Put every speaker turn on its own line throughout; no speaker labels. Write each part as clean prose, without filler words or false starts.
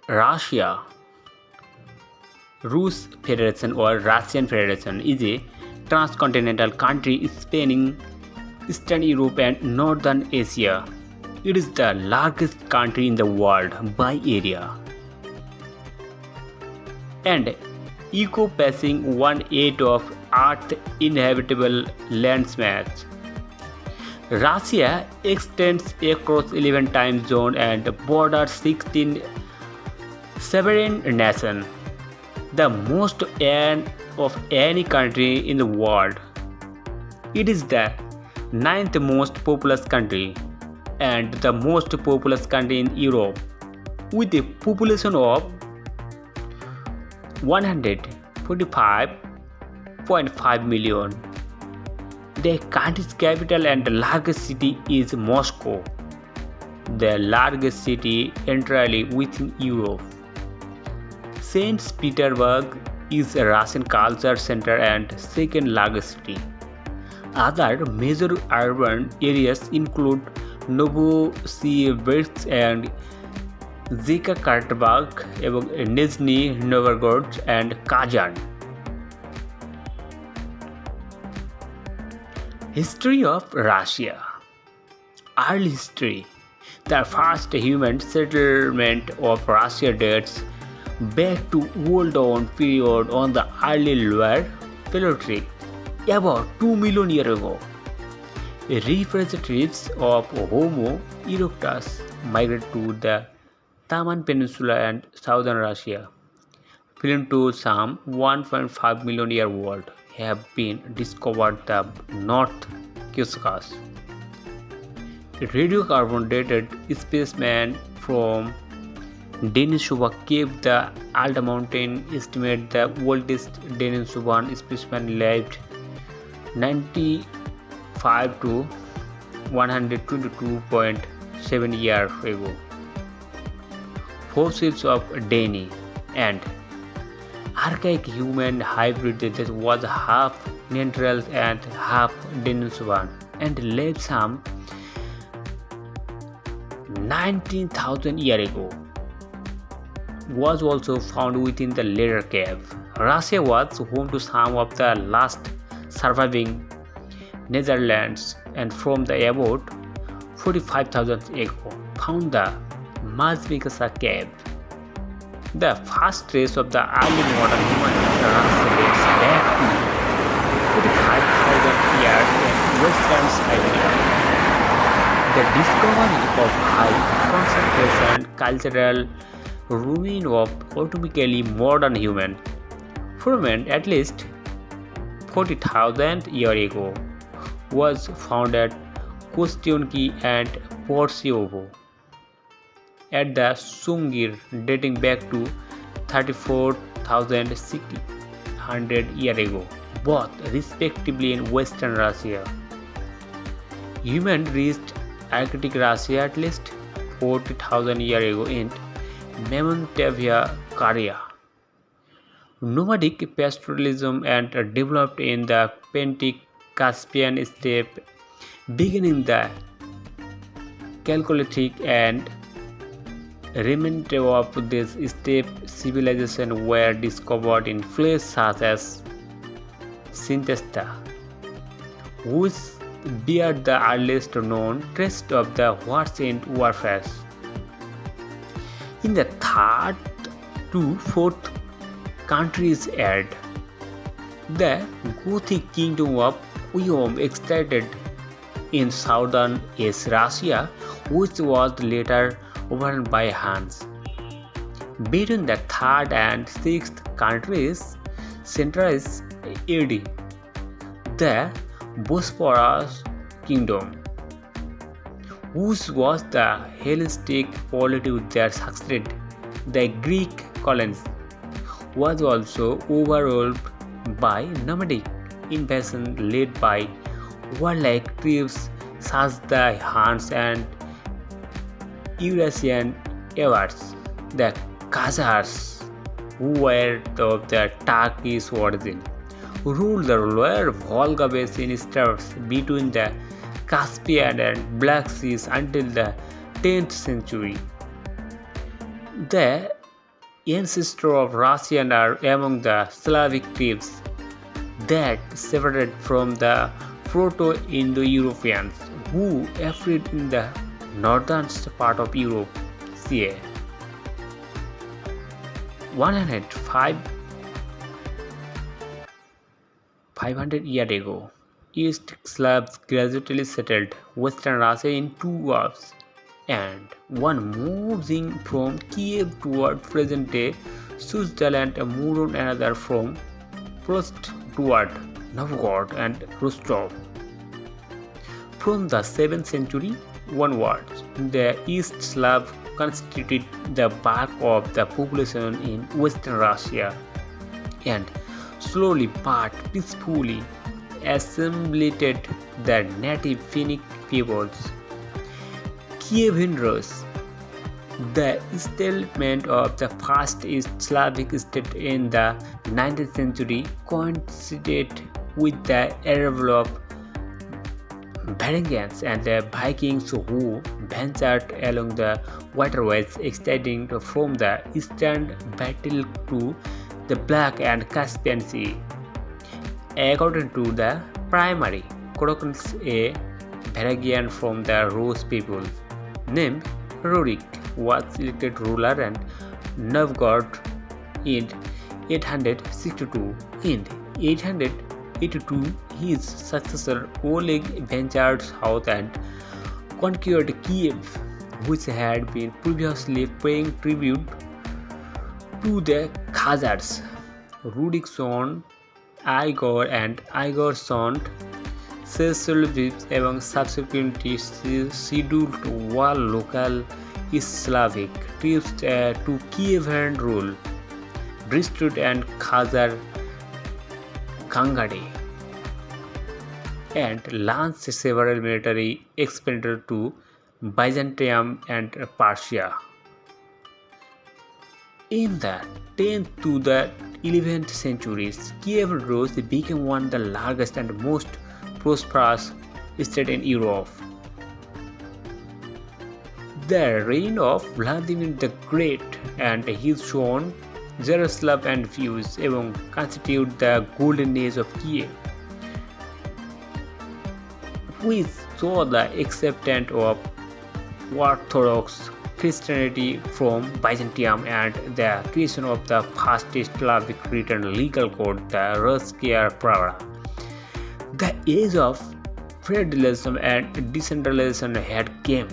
Russia, Rus Federation or Russian Federation is a transcontinental country spanning Eastern Europe and Northern Asia. It is the largest country in the world by area and encompassing 1/8 of Earth's inhabitable landmass. Russia extends across 11 time zones and borders 16 sovereign nations, the most of any country in the world. It is the ninth most populous country and the most populous country in Europe, with a population of 145.5 million. The country's capital and largest city is Moscow, the largest city entirely within Europe. Saint Petersburg is a Russian culture center and second largest city. Other major urban areas include Novosibirsk and Yekaterinburg, Nizhny Novgorod and Kazan. History of Russia. Early history. The first human settlement of Russia dates back to Old Dawn period on the early Lower Paleolithic, about 2 million years ago. Representatives of Homo erectus migrated to the Taman Peninsula and southern Russia. Film to some 1.5 million year old have been discovered the North Caucasus. Radiocarbon dated specimen from Denisovan cave, the Alta mountain, estimate the oldest Denisovan specimen lived 95 to 122.7 years ago. Fossils of Deni and archaic human hybrid that was half Neanderthal and half Denisovan and lived some 19,000 years ago, was also found within the later cave. Russia was home to some of the last surviving Netherlands and from the about 45,000 ago found the Mazvikasa cave. The first trace of the early modern human Russia dates back to 45,000 years in western Siberia. The discovery of high concentration cultural ruin of automatically modern human fragment at least 40,000 years ago was found at Kostyonki and Portsiovo at the Sungir dating back to 34,600 years ago, both respectively in western Russia. Human reached Arctic Russia at least 40,000 years ago in Mamontavia, Korea. Nomadic pastoralism and developed in the Pentic-Caspian steppe beginning the Chalcolithic and remnants of this steppe civilization were discovered in places such as Sintesta, which bear the earliest known trace of the ancient warfare. In the 3rd to 4th countries add the Gothic kingdom of Uyom extended in southern East Russia, which was later overrun by Huns. Between the 3rd and 6th countries centuries AD, the Bosporus kingdom, which was the Hellenistic polity that succeeded the Greek colonies, was also overruled by nomadic invasion led by warlike tribes such as the Huns and Eurasian Avars, the Khazars, who were of the Turkish origin, ruled the lower Volga basin states between the Caspian and Black Seas until the 10th century. The ancestors of Russian are among the Slavic tribes that separated from the Proto-Indo-Europeans who appeared in the northern part of Europe ca. 500 years ago. East Slavs gradually settled western Russia in two waves, and one moving from Kiev toward present-day Suzdal and moved on another from Plost toward Novgorod and Rostov. From the 7th century onwards, the East Slav constituted the bulk of the population in western Russia and slowly but peacefully assimilated the native Finnic peoples. Kievan Rus, the settlement of the first East Slavic state in the 19th century, coincided with the arrival of Varangians and the Vikings who ventured along the waterways extending from the eastern Baltic to the Black and Caspian Sea. According to the primary chronicles, a Varangian from the Rus people named Rurik was elected ruler and Novgorod in 862. In 882, his successor Oleg ventured south and conquered Kiev, which had been previously paying tribute to the Khazars. Rurik's son Igor and Igor's son Cecil এবং subsequently scheduled war local Slavic tribes to Kievan rule, Bristol and Khazar Kangade, and launched several military expeditions to Byzantium and Persia. In the 10th to the 11th centuries, Kievan Rus became one of the largest and most prosperous states in Europe. The reign of Vladimir the Great and his son Jaroslav and Fuse constitute the golden age of Kiev, which saw the acceptance of Orthodox Christianity from Byzantium and the creation of the first Slavic written legal code, the Ruskaya Prava. The age of feudalism and decentralization had come,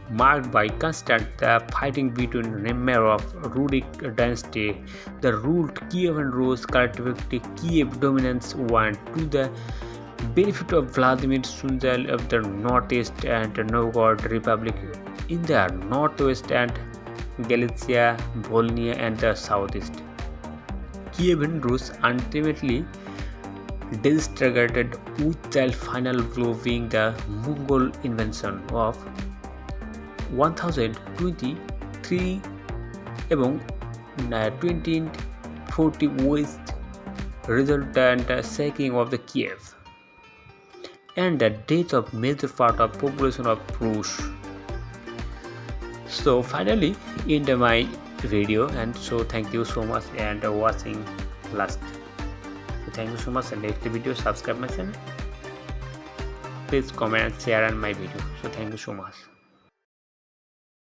marked by constant fighting between members of Rurik dynasty that ruled Kievan Rus. Collectively, Kiev dominance went to the benefit of Vladimir Sunjal of the northeast and Novgorod Republic in the northwest and Galicia, Volhynia and the southeast. Kievan Rus ultimately disintegrated, with the final blow being the Mongol invasion of 1023 এবং 2040 West resultant sacking of the Kiev and the death of major part of population of Rus. So finally end my video, and so thank you so much and watching last. So thank you so much, and next video subscribe my channel, please comment, share on my video. So thank you so much.